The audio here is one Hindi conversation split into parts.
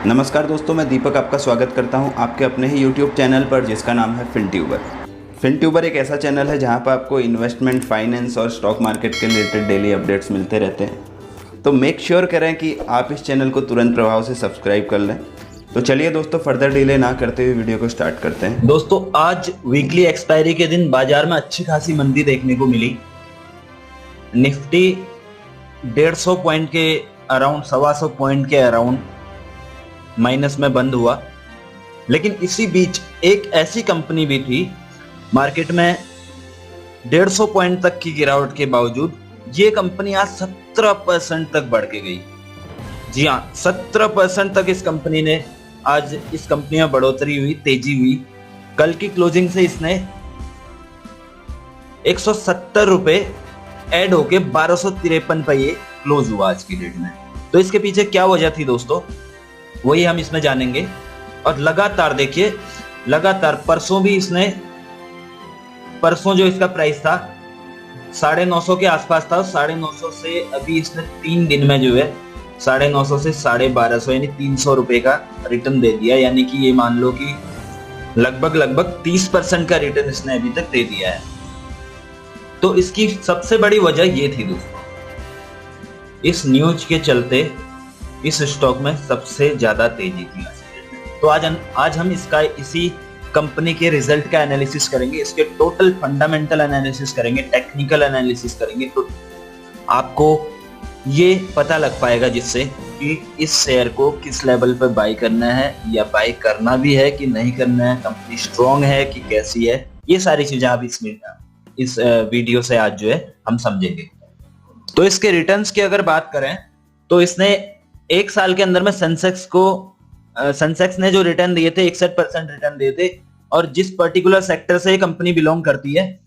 नमस्कार दोस्तों, मैं दीपक आपका स्वागत करता हूं आपके अपने ही YouTube चैनल पर जिसका नाम है फिनट्यूबर। फिनट्यूबर एक ऐसा चैनल है जहां पर आपको इन्वेस्टमेंट, फाइनेंस और स्टॉक मार्केट के रिलेटेड डेली अपडेट्स मिलते रहते हैं। तो मेक श्योर करें कि आप इस चैनल को तुरंत प्रभाव से सब्सक्राइब कर लें। तो चलिए दोस्तों, फर्दर डिले ना करते हुए वीडियो को स्टार्ट करते हैं। दोस्तों, आज वीकली एक्सपायरी के दिन बाजार में अच्छी खासी मंदी देखने को मिली। निफ्टी 150 पॉइंट के अराउंड, 125 पॉइंट के अराउंड माइनस में बंद हुआ। लेकिन इसी बीच एक ऐसी कंपनी भी थी मार्केट में 150 पॉइंट तक की गिरावट के बावजूद ये कंपनी आज 17% तक बढ़ के गई। जी हाँ, 17% तक इस कंपनी में बढ़ोतरी हुई, तेजी हुई। कल की क्लोजिंग से इसने 170 रुपए ऐड होके 1253 पे ये क्लोज हुआ आज की डेट में। तो इसके पीछे क्या वजह थी दोस्तों, वही हम इसमें जानेंगे। और लगातार देखिए, लगातार परसों जो इसका प्राइस था 950 के आसपास था, 950 से अभी इसने 3 दिन में जो है 950 से 1250 यानी 300 रुपए का रिटर्न दे दिया। यानी कि ये मान लो कि लगभग 30% का रिटर्न इसने अभी तक दे दिया है। तो इसकी सबसे बड़ी वजह ये थी दोस्तों, इस न्यूज के चलते इस स्टॉक में सबसे ज्यादा तेजी थी। तो आज हम इसी कंपनी के रिजल्ट का एनालिसिस करेंगे, इसके टोटल फंडामेंटल एनालिसिस करेंगे, टेक्निकल एनालिसिस करेंगे। तो आपको ये पता लग पाएगा जिससे कि इस शेयर को किस लेवल पर बाय करना है या बाय करना भी है कि नहीं करना है, कंपनी स्ट्रॉन्ग है कि कैसी है, ये सारी चीजें आप इस वीडियो से आज जो है हम समझेंगे। तो इसके रिटर्न्स की अगर बात करें तो इसने एक साल के अंदर में सेंसेक्स ने जो रिटर्न दिए थे 61% रिटर्न दिए थे। और जिस पर्टिकुलर सेक्टर से ये कंपनी बिलोंग करती है,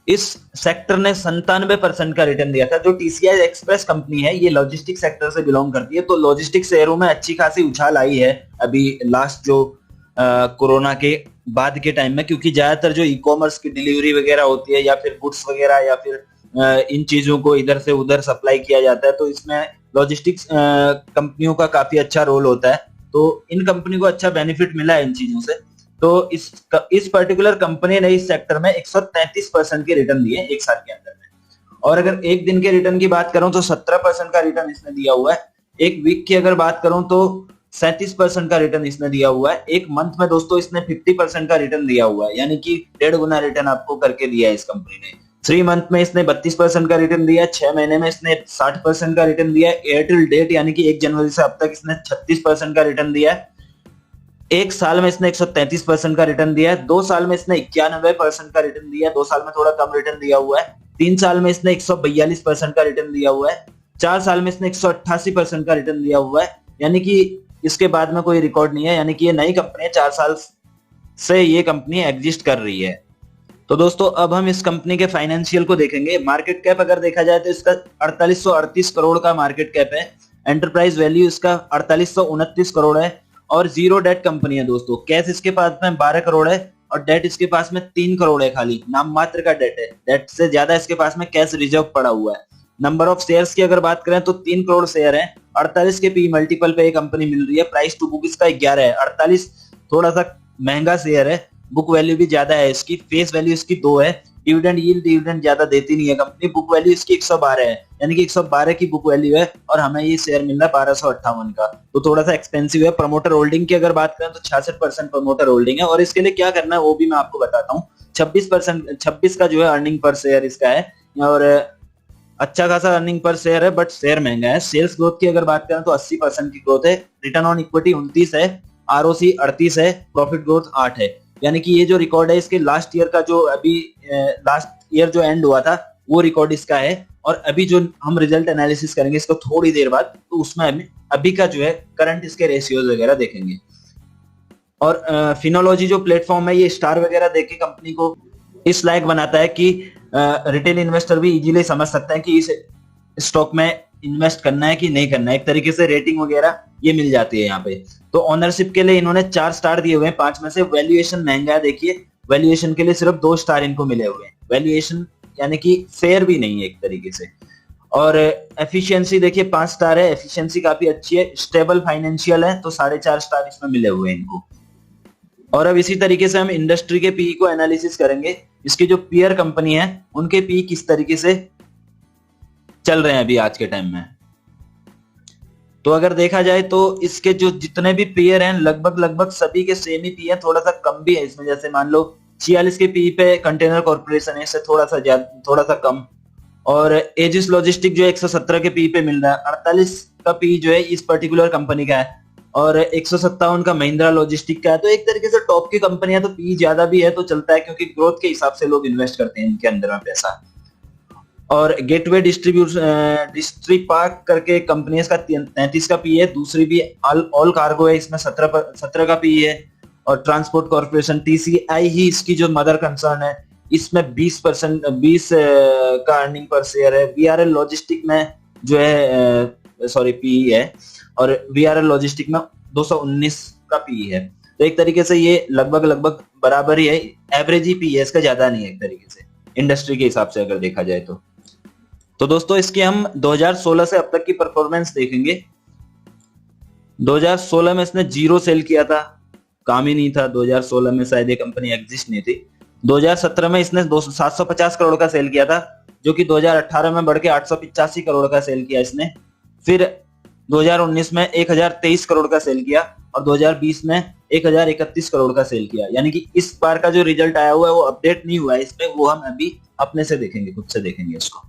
इस सेक्टर ने 97% का रिटर्न दिया था। जो टीसीआई एक्सप्रेस कंपनी है, ये लॉजिस्टिक सेक्टर से बिलोंग करती है। तो लॉजिस्टिक शेयरों में अच्छी खासी उछाल आई है अभी लास्ट जो कोरोना के बाद के टाइम में, क्योंकि ज्यादातर जो ई कॉमर्स की डिलीवरी वगैरह होती है या फिर गुड्स वगैरह या फिर इन चीजों को इधर से उधर सप्लाई किया जाता है, तो इसमें लॉजिस्टिक्स कंपनियों का काफी अच्छा रोल होता है। तो इन कंपनी को अच्छा बेनिफिट मिला है इन चीजों से। तो इस पर्टिकुलर कंपनी ने इस सेक्टर में 133% के रिटर्न दिए एक साल के अंदर में। और अगर एक दिन के रिटर्न की बात करूं तो 17% का रिटर्न इसने दिया हुआ है। एक वीक की अगर बात करूं तो 37% का रिटर्न इसने दिया हुआ है। एक मंथ में दोस्तों इसने 50% का रिटर्न दिया हुआ है, यानी कि 1.5 गुना रिटर्न आपको करके दिया है इस कंपनी ने। 3 मंथ में इसने 32% का रिटर्न दिया है, 6 महीने में इसने 60% का रिटर्न दिया है, एयरटेल डेट यानी कि 1 जनवरी से अब तक इसने 36% का रिटर्न दिया है। एक साल में इसने 133% का रिटर्न दिया है, 2 साल में इसने 91% का रिटर्न दिया है, 2 साल में थोड़ा कम रिटर्न दिया हुआ है, 3 साल में इसने 142% का रिटर्न दिया हुआ है, 4 साल में इसने 188% का रिटर्न दिया हुआ है। यानी कि इसके बाद में कोई रिकॉर्ड नहीं है, यानी कि ये नई कंपनी है, 4 साल से ये कंपनी एग्जिस्ट कर रही है। तो दोस्तों, अब हम इस कंपनी के फाइनेंशियल को देखेंगे। मार्केट कैप अगर देखा जाए तो इसका 4838 करोड़ का मार्केट कैप है। एंटरप्राइज वैल्यू इसका 4829 करोड़ है और जीरो डेट कंपनी है दोस्तों। कैश इसके पास में 12 करोड़ है और डेट इसके पास में 3 करोड़ है, खाली नाम मात्र का डेट है। डेट से ज्यादा इसके पास में कैश रिजर्व पड़ा हुआ है। नंबर ऑफ शेयर्स की अगर बात करें तो 3 करोड़ शेयर है, 48 के पी मल्टीपल पे ये कंपनी मिल रही है। प्राइस टू बुक इसका 11 है। 48 थोड़ा सा महंगा शेयर है, बुक वैल्यू भी ज्यादा है इसकी, फेस वैल्यू इसकी 2 है। डिविडेंड ज्यादा देती नहीं है कंपनी। बुक वैल्यू इसकी 112 है, यानी कि 112 की बुक वैल्यू है और हमें ये शेयर मिल रहा है 1258 का, तो थोड़ा सा एक्सपेंसिव है। प्रमोटर होल्डिंग की अगर बात करें तो 66% प्रमोटर होल्डिंग है। और इसके लिए क्या करना है वो भी मैं आपको बताता हूँ। 26 का जो है अर्निंग पर शेयर इसका है और अच्छा खासा अर्निंग पर शेयर है, बट शेयर महंगा है। सेल्स ग्रोथ की अगर बात करें तो 80% की ग्रोथ है। रिटर्न ऑन इक्विटी 29 है, आरओसी 38 है, प्रॉफिट ग्रोथ 8 है। यानी कि ये जो रिकॉर्ड है इसके लास्ट ईयर का, जो अभी लास्ट ईयर जो एंड हुआ था वो रिकॉर्ड इसका है। और अभी जो हम रिजल्ट एनालिसिस करेंगे इसको थोड़ी देर बाद, तो उसमें अभी का जो है करंट इसके रेशियोज वगैरह देखेंगे। और फिनोलॉजी जो प्लेटफॉर्म है, ये स्टार वगैरह देके कंपनी को इस लायक बनाता है कि रिटेल इन्वेस्टर भी इजीली समझ सकते हैं कि इस स्टॉक में इन्वेस्ट करना है कि नहीं करना है। एक तरीके से रेटिंग वगैरह ये मिल जाती है यहाँ पे। तो ओनरशिप के लिए इन्होंने 4 स्टार दिए हुए हैं 5 में से। वैल्यूएशन महंगा है, देखिए वैल्यूएशन के लिए सिर्फ 2 स्टार इनको मिले हुए हैं। वैल्यूएशन यानी कि फेयर भी नहीं है एक तरीके से। और एफिशिएंसी देखिए 5 स्टार है, एफिशिएंसी काफी अच्छी है, स्टेबल फाइनेंशियल है तो 4.5 स्टार इसमें मिले हुए हैं इनको। और अब इसी तरीके से हम इंडस्ट्री के पीई को एनालिसिस करेंगे, इसकी जो पीयर कंपनी है उनके पीई किस तरीके से चल रहे हैं अभी आज के टाइम में। तो अगर देखा जाए तो इसके जो जितने भी पीयर हैं लगभग सभी के सेम ही पी है, थोड़ा सा कम भी है इसमें। जैसे मान लो 46 के पी पे कंटेनर कॉर्पोरेशन है, इससे थोड़ा सा ज्यादा, थोड़ा सा कम। और एजिस लॉजिस्टिक जो 117 के पी पे मिल रहा है, 48 का पी जो है इस पर्टिकुलर कंपनी का है, और 157 का महिंद्रा लॉजिस्टिक का है। तो एक तरीके से टॉप की कंपनियां तो पी ज्यादा भी है तो चलता है, क्योंकि ग्रोथ के हिसाब से लोग इन्वेस्ट करते हैं इनके अंदर में पैसा। और गेटवे डिस्ट्रीपार्क करके कंपनी का 33 का पी है, दूसरी भी ऑल कार्गो है, इसमें 17 का पी है। और ट्रांसपोर्ट कॉर्पोरेशन टीसीआई ही इसकी जो मदर कंसर्न है, इसमें 20 का अर्निंग पर शेयर है। वीआरएल लॉजिस्टिक में जो है सॉरी पी है, और वीआरएल लॉजिस्टिक में 219 का पी है। तो एक तरीके से ये लगभग बराबर ही है, एवरेज ही पी है, इसका ज्यादा नहीं है एक तरीके से इंडस्ट्री के हिसाब से अगर देखा जाए तो दोस्तों इसकी हम 2016 से अब तक की परफॉर्मेंस देखेंगे। 2016 में इसने 0 सेल किया था, काम ही नहीं था, 2016 में शायद ये कंपनी एग्जिस्ट नहीं थी। 2017 में इसने 750 करोड़ का सेल किया था, जो कि 2018 में बढ़ के 885 करोड़ का सेल किया इसने। फिर 2019 में 1023 करोड़ का सेल किया, और 2020 में 1031 करोड़ का सेल किया। यानी कि इस बार का जो रिजल्ट आया हुआ है वो अपडेट नहीं हुआ है इसमें, वो हम अभी अपने से देखेंगे, खुद से देखेंगे इसको।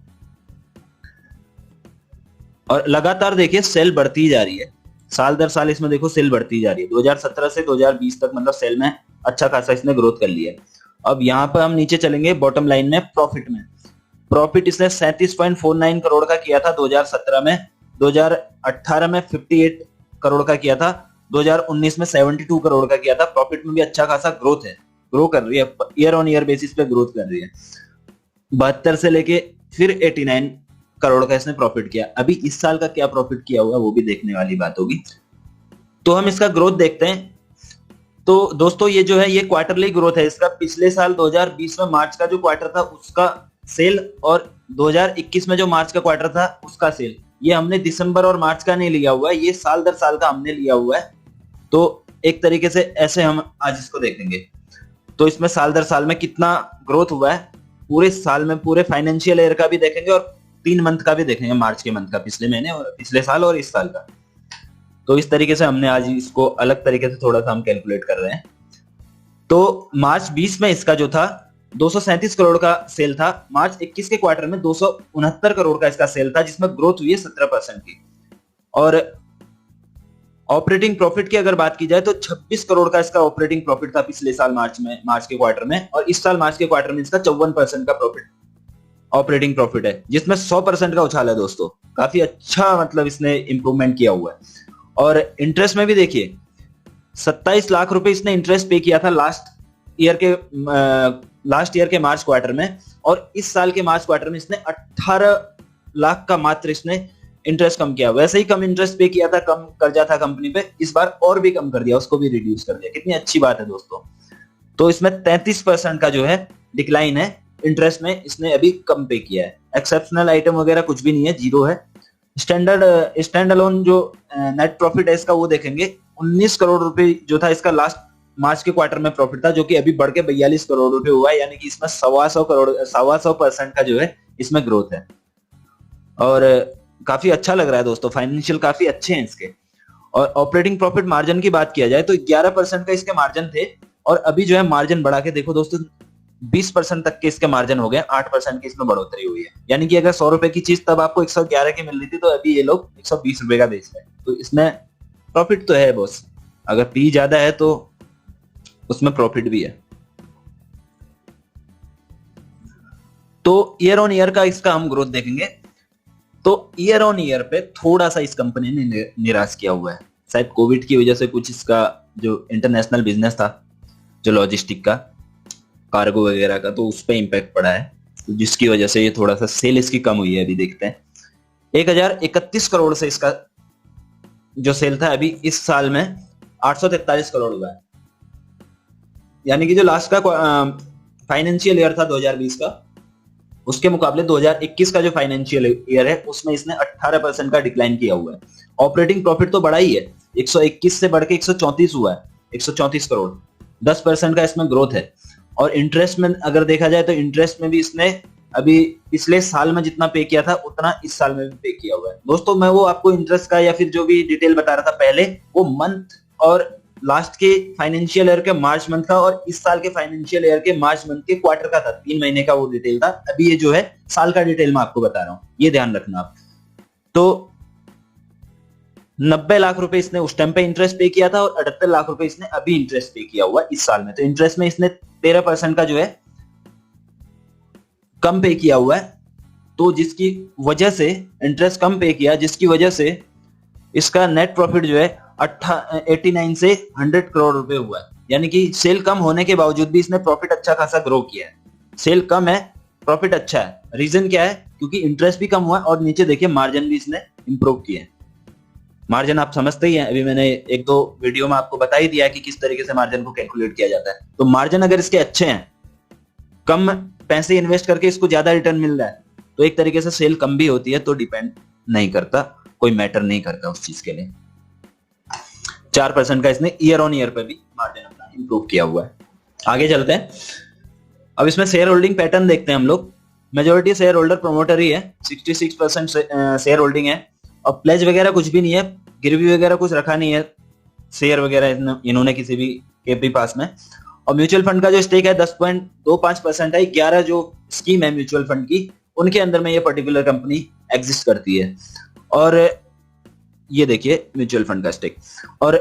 और लगातार देखिए सेल बढ़ती जा रही है, साल दर साल इसमें देखो सेल बढ़ती जा रही है। 2017 से 2020 तक मतलब सेल में अच्छा खासा इसने ग्रोथ कर लिया है। अब यहाँ पर हम नीचे चलेंगे बॉटम लाइन में, प्रॉफिट में। प्रॉफिट इसने 37.49 करोड़ का किया था 2017 में, 2018 में 58 करोड़ का किया था, 2019 में 72 करोड़ का किया था। प्रॉफिट में भी अच्छा खासा ग्रोथ है, ग्रो कर रही है, ईयर ऑन ईयर बेसिस पे ग्रोथ कर रही है। 72 से लेके फिर 89 करोड़ का इसने प्रॉफिट किया। अभी इस साल का क्या प्रॉफिट किया हुआ वो भी देखने वाली बात होगी। तो हम इसका ग्रोथ देखते हैं। तो दोस्तों ये जो है ये क्वार्टरली ग्रोथ है इसका। पिछले साल 2020 में मार्च का जो क्वार्टर था उसका सेल, और 2021 में जो मार्च का क्वार्टर था उसका सेल, ये हमने दिसंबर और मार्च का नहीं लिया हुआ है, ये साल दर साल का हमने लिया हुआ है। तो एक तरीके से ऐसे हम आज इसको देखेंगे। तो इसमें साल दर साल में कितना ग्रोथ हुआ है पूरे साल में, पूरे फाइनेंशियल ईयर का भी देखेंगे, और 3 मंथ का भी देखेंगे, मार्च के मंथ का, पिछले महीने और पिछले साल और इस साल का। तो इस तरीके से हमने आज इसको अलग तरीके से थोड़ा सा हम कैलकुलेट कर रहे हैं। तो मार्च 20 में इसका जो था 237 करोड़ का सेल था, मार्च 21 के क्वार्टर में 269 करोड़ का इसका सेल था, जिसमें ग्रोथ हुई है 17% की। और ऑपरेटिंग प्रॉफिट की अगर बात की जाए तो 26 करोड़ का इसका ऑपरेटिंग प्रॉफिट था पिछले साल मार्च के क्वार्टर में, और इस साल मार्च के क्वार्टर में इसका 54% का प्रॉफिट ऑपरेटिंग प्रॉफिट है, जिसमें 100% का उछाल है दोस्तों। काफी अच्छा मतलब इसने इंप्रूवमेंट किया हुआ है। और इंटरेस्ट में भी देखिए 27 लाख रुपए इसने इंटरेस्ट पे किया था लास्ट ईयर के मार्च क्वार्टर में, और इस साल के मार्च क्वार्टर में इसने 18 लाख का मात्र इसने इंटरेस्ट कम किया। वैसे ही कम इंटरेस्ट पे किया था, कम कर्जा था कंपनी पे, इस बार और भी कम कर दिया, उसको भी रिड्यूस कर दिया। कितनी अच्छी बात है दोस्तों। तो इसमें 33% का जो है डिक्लाइन है इंटरेस्ट में, इसने अभी कम पे किया है। एक्सेप्शनल आइटम वगैरह कुछ भी नहीं है, 0 है। स्टैंड अलोन जो नेट प्रॉफिट है इसका वो देखेंगे, 19 करोड़ रुपए जो था इसका लास्ट मार्च के क्वार्टर में प्रॉफिट था, जो कि अभी बढ़ के 42 करोड़ रुपए हुआ है। यानी कि इसमें 125% का जो है इसमें ग्रोथ है, और काफी अच्छा लग रहा है दोस्तों। फाइनेंशियल काफी अच्छे हैं इसके। और ऑपरेटिंग प्रॉफिट मार्जिन की बात किया जाए तो 11% का इसके मार्जिन थे, और अभी जो है मार्जिन बढ़ा के देखो दोस्तों 20% तक के इसके मार्जिन हो गए, 8% की इसमें बढ़ोतरी हुई है। यानी कि अगर 100 रुपए की चीज तब आपको 111 की मिल रही थी, तो अभी ये लोग 120 रुपए का बेच रहे हैं। तो इसमें प्रॉफिट तो है बॉस, अगर पी ज्यादा है तो उसमें प्रॉफिट भी है। तो ईयर ऑन ईयर का इसका हम ग्रोथ देखेंगे। तो ईयर ऑन ईयर पे थोड़ा सा इस कंपनी ने निराश किया हुआ है, शायद कोविड की वजह से कुछ इसका जो इंटरनेशनल बिजनेस था, जो लॉजिस्टिक का, कार्गो वगैरह का, तो उस पर इम्पैक्ट पड़ा है, तो जिसकी वजह से ये थोड़ा सा सेल इसकी कम हुई है। अभी देखते हैं 1031 करोड़ से इसका जो सेल था अभी इस साल में 843 करोड़ हुआ है। यानी कि जो लास्ट का फाइनेंशियल ईयर था 2020 का, उसके मुकाबले 2021 का जो फाइनेंशियल ईयर है उसमें इसने 18% का डिक्लाइन किया हुआ है। ऑपरेटिंग प्रॉफिट तो बड़ा ही है, 121 से बढ़ के 134 हुआ है, 134 करोड़, 10% का इसमें ग्रोथ है। और इंटरेस्ट में अगर देखा जाए तो इंटरेस्ट में भी इसने अभी पिछले साल में जितना पे किया था उतना इस साल में भी पे किया हुआ है। दोस्तों मैं वो आपको इंटरेस्ट का या फिर जो भी डिटेल बता रहा था पहले, वो मंथ और लास्ट के फाइनेंशियल ईयर के मार्च मंथ का और इस साल के फाइनेंशियल ईयर के मार्च मंथ के क्वार्टर का था, 3 महीने का वो डिटेल था। अभी ये जो है साल का डिटेल मैं आपको बता रहा हूं, ये ध्यान रखना आप। तो 90 लाख रुपए इसने उस टाइम पे इंटरेस्ट पे किया था और 78 लाख रुपए इसने अभी इंटरेस्ट पे किया हुआ इस साल में। तो इंटरेस्ट में इसने 13% का जो है कम पे किया हुआ है। तो जिसकी वजह से इंटरेस्ट कम पे किया, जिसकी वजह से इसका नेट प्रॉफिट जो है 89 से 100 करोड़ रुपए हुआ है। यानी कि सेल कम होने के बावजूद भी इसने प्रॉफिट अच्छा खासा ग्रो किया है। सेल कम है, प्रॉफिट अच्छा है। रीजन क्या है? क्योंकि इंटरेस्ट भी कम हुआ और नीचे देखिए मार्जिन भी इसने इंप्रूव किए। मार्जिन आप समझते ही हैं, अभी मैंने एक दो वीडियो में आपको बता ही दिया है कि किस तरीके से मार्जिन को कैलकुलेट किया जाता है। तो मार्जिन अगर इसके अच्छे हैं, कम पैसे इन्वेस्ट करके इसको ज्यादा रिटर्न मिल रहा है, तो एक तरीके से सेल कम भी होती है तो डिपेंड नहीं करता, कोई मैटर नहीं करता उस चीज के लिए। 4% का इसने ईयर ऑन ईयर पे भी मार्जिन अपना इंप्रूव किया हुआ है। आगे चलते हैं। अब इसमें शेयर होल्डिंग पैटर्न देखते हैं हम लोग। मेजोरिटी शेयर होल्डर प्रमोटर ही है, 66% शेयर होल्डिंग है और प्लेज वगैरह कुछ भी नहीं है, गिरवी वगैरह कुछ रखा नहीं है, शेयर वगैरह इन्होंने किसी भी के भी पास में। और म्यूचुअल फंड का जो स्टेक है 10.25% है। 11 जो स्कीम है म्यूचुअल फंड की, उनके अंदर में ये पर्टिकुलर कंपनी एग्जिस्ट करती है। और ये देखिए म्यूचुअल फंड का स्टेक। और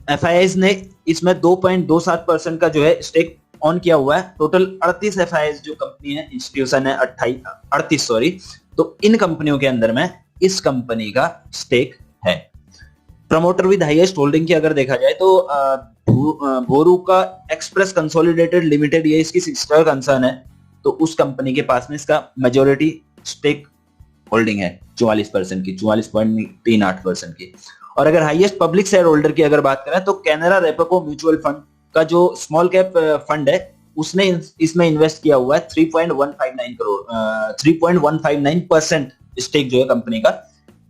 एफआईआईज ने इसमें 2.27% का जो है स्टेक ऑन किया हुआ है। टोटल 38 एफआईआईज जो कंपनी है, इंस्टीट्यूशन है 38 सॉरी। तो इन कंपनियों के अंदर में इस कंपनी का स्टेक है। प्रमोटर विद हाईएस्ट होल्डिंग की अगर देखा जाए तो भोरू का एक्सप्रेस कंसोलिडेटेड लिमिटेड, ये इसकी सिस्टर कंसर्न है। तो उस कंपनी के पास में इसका मेजोरिटी स्टेक होल्डिंग है 44% की, 44.38% की। और अगर हाईएस्ट पब्लिक शेयर होल्डर की अगर बात करें तो कैनरा रेपको म्यूचुअल फंड का जो स्मॉल कैप फंड है, उसने इसमें इन्वेस्ट किया हुआ है 3.159 करोड़, 3.159% स्टेक जो है कंपनी का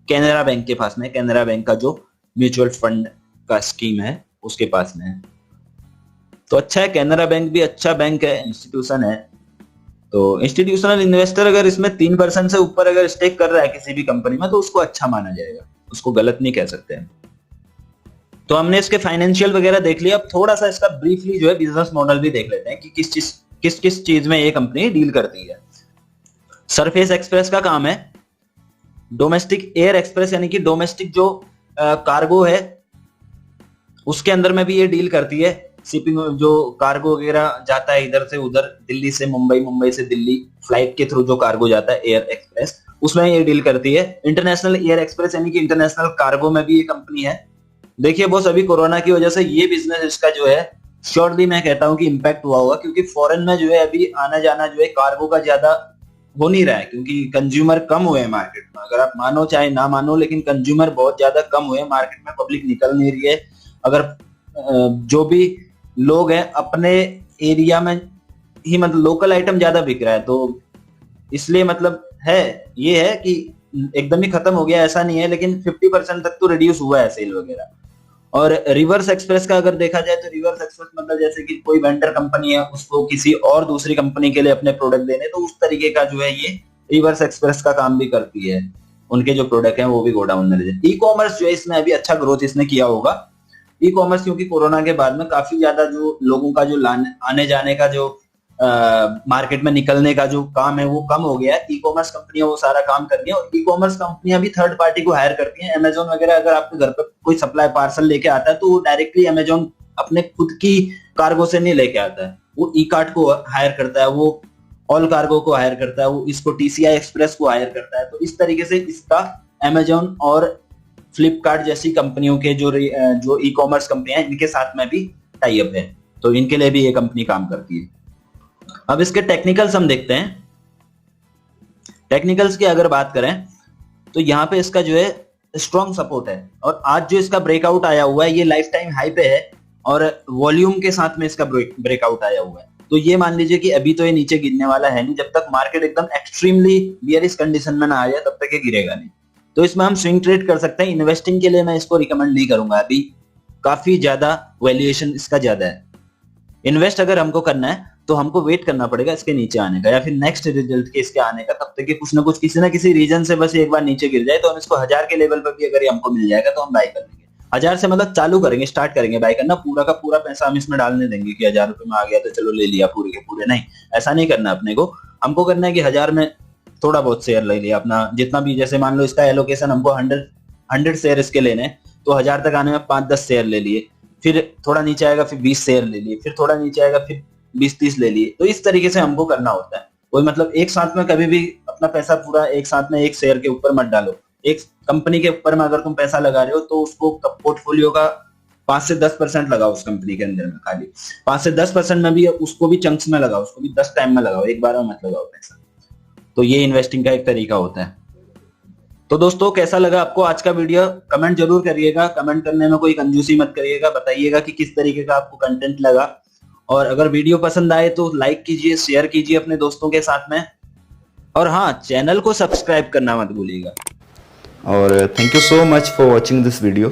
कैनरा बैंक के पास में। कैनरा बैंक का जो म्यूचुअल फंड का स्कीम है उसके पास में है। तो अच्छा है, कैनरा बैंक भी अच्छा बैंक है, इंस्टीट्यूशन है। तो इंस्टीट्यूशनल इन्वेस्टर अगर इसमें 3% से ऊपर अगर स्टेक कर रहा है किसी भी कंपनी में, तो उसको अच्छा माना जाएगा, उसको गलत नहीं कह सकते हैं। तो हमने इसके फाइनेंशियल वगैरह देख लिया। अब थोड़ा सा इसका ब्रीफली जो है बिजनेस मॉडल भी देख लेते हैं कि किस चीज में ये कंपनी डील करती है। सरफेस एक्सप्रेस का काम है डोमेस्टिक एयर एक्सप्रेस, यानी कि डोमेस्टिक जो कार्गो है उसके अंदर में भी ये डील करती है। शिपिंग जो कार्गो वगैरह जाता है इधर से उधर, दिल्ली से मुंबई, मुंबई से दिल्ली, फ्लाइट के थ्रू जो कार्गो जाता है एयर एक्सप्रेस, उसमें ये डील करती है। इंटरनेशनल एयर एक्सप्रेस यानी कि इंटरनेशनल कार्गो में भी ये कंपनी है। देखिए बॉस, अभी कोरोना की वजह से ये बिजनेस इसका जो है श्योरली मैं कहता हूं कि इम्पैक्ट हुआ होगा, क्योंकि फॉरेन में जो है अभी आना जाना जो है कार्गो का ज्यादा हो नहीं रहा है, क्योंकि कंज्यूमर कम हुए मार्केट में। अगर आप मानो चाहे ना मानो, लेकिन कंज्यूमर बहुत ज्यादा कम हुए मार्केट में, पब्लिक निकल नहीं रही है। अगर जो भी लोग हैं अपने एरिया में ही, मतलब लोकल आइटम ज्यादा बिक रहा है, तो इसलिए मतलब है ये है कि एकदम ही खत्म हो गया ऐसा नहीं है, लेकिन 50% तक तो रिड्यूस हुआ है सेल वगैरह। और रिवर्स एक्सप्रेस का अगर देखा जाए तो रिवर्स एक्सप्रेस मतलब जैसे कि कोई वेंडर कंपनी है, उसको किसी और दूसरी कंपनी के लिए अपने प्रोडक्ट देने, तो उस तरीके का जो है ये रिवर्स एक्सप्रेस का काम भी करती है। उनके जो प्रोडक्ट हैं वो भी गोडाउन में ले जाए। ई कॉमर्स जो है इसमें अभी अच्छा ग्रोथ इसने किया होगा। ई कॉमर्स क्योंकि कोरोना के बाद में काफी ज्यादा जो लोगों का जो आने जाने का जो मार्केट में निकलने का जो काम है वो कम हो गया है। ई कॉमर्स कंपनियां वो सारा काम कर रही है। और ई कॉमर्स कंपनियां भी थर्ड पार्टी को हायर करती हैं। अमेजोन वगैरह अगर आपके घर पर कोई सप्लाई पार्सल लेके आता है तो वो डायरेक्टली अमेजोन अपने खुद की कार्गो से नहीं लेके आता है, वो ई कार्ट को हायर करता है, वो ऑल कार्गो को हायर करता है, वो इसको टीसीआई एक्सप्रेस को हायर करता है। तो इस तरीके से इसका अमेजोन और फ्लिपकार्ट जैसी कंपनियों के जो ई कॉमर्स कंपनियां हैं इनके साथ में भी टाई अप है, तो इनके लिए भी ये कंपनी काम करती है। अब इसके टेक्निकल्स हम देखते हैं। टेक्निकल्स की अगर बात करें तो यहाँ पे इसका जो है स्ट्रॉन्ग सपोर्ट है, और आज जो इसका ब्रेकआउट आया हुआ है ये लाइफ टाइम हाई पे है और वॉल्यूम के साथ में इसका ब्रेकआउट आया हुआ है। तो ये मान लीजिए कि अभी तो ये नीचे गिरने वाला है नहीं, जब तक मार्केट एकदम एक्सट्रीमली बियरिश कंडीशन में ना आ जाए तब तक ये गिरेगा नहीं। तो इसमें हम स्विंग ट्रेड कर सकते हैं। इन्वेस्टिंग के लिए मैं इसको रिकमेंड नहीं करूंगा, अभी काफी ज्यादा वैल्यूएशन इसका ज्यादा है। इन्वेस्ट अगर हमको करना है तो हमको वेट करना पड़ेगा इसके नीचे आने का या फिर नेक्स्ट रिजल्ट के इसके आने का, तब तक कि कुछ ना कुछ किसी ना किसी रीजन से बस एक बार नीचे गिर जाए तो हम इसको 1000 के लेवल पर भी अगर हमको मिल जाएगा तो हम बाय कर लेंगे। 1000 से मतलब चालू करेंगे, स्टार्ट करेंगे बाय करना, पूरा का पूरा पैसा हम इसमें डालने देंगे कि 1000 रुपए में आ गया तो चलो ले लिया पूरे के पूरे, नहीं ऐसा नहीं करना अपने को। हमको करना है कि 1000 में थोड़ा बहुत शेयर ले लिया अपना, जितना भी, जैसे मान लो इसका एलोकेशन हमको 100 शेयर इसके लेने, तो 1000 तक आने में 5-10 शेयर ले लिए, फिर थोड़ा नीचे आएगा फिर 20 शेयर ले लिए, फिर थोड़ा नीचे आएगा फिर 20-30 ले लिए। तो इस तरीके से हमको करना होता है। कोई मतलब एक साथ में कभी भी अपना पैसा पूरा एक साथ में एक शेयर के ऊपर मत डालो। एक कंपनी के ऊपर में अगर तुम पैसा लगा रहे हो तो उसको पोर्टफोलियो का 5 से 10% लगाओ उस कंपनी के अंदर में, खाली 5 से 10% में भी उसको भी चंक्स में लगाओ, उसको भी 10 टाइम में लगाओ, एक बार में मत लगाओ पैसा। तो ये इन्वेस्टिंग का एक तरीका होता है। तो दोस्तों कैसा लगा आपको आज का वीडियो, कमेंट जरूर करिएगा। कमेंट करने में कोई कंजूसी मत करिएगा, बताइएगा कि किस तरीके का आपको कंटेंट लगा। और अगर वीडियो पसंद आए तो लाइक कीजिए, शेयर कीजिए अपने दोस्तों के साथ में, और हाँ चैनल को सब्सक्राइब करना मत भूलिएगा। और thank you so much for watching this video.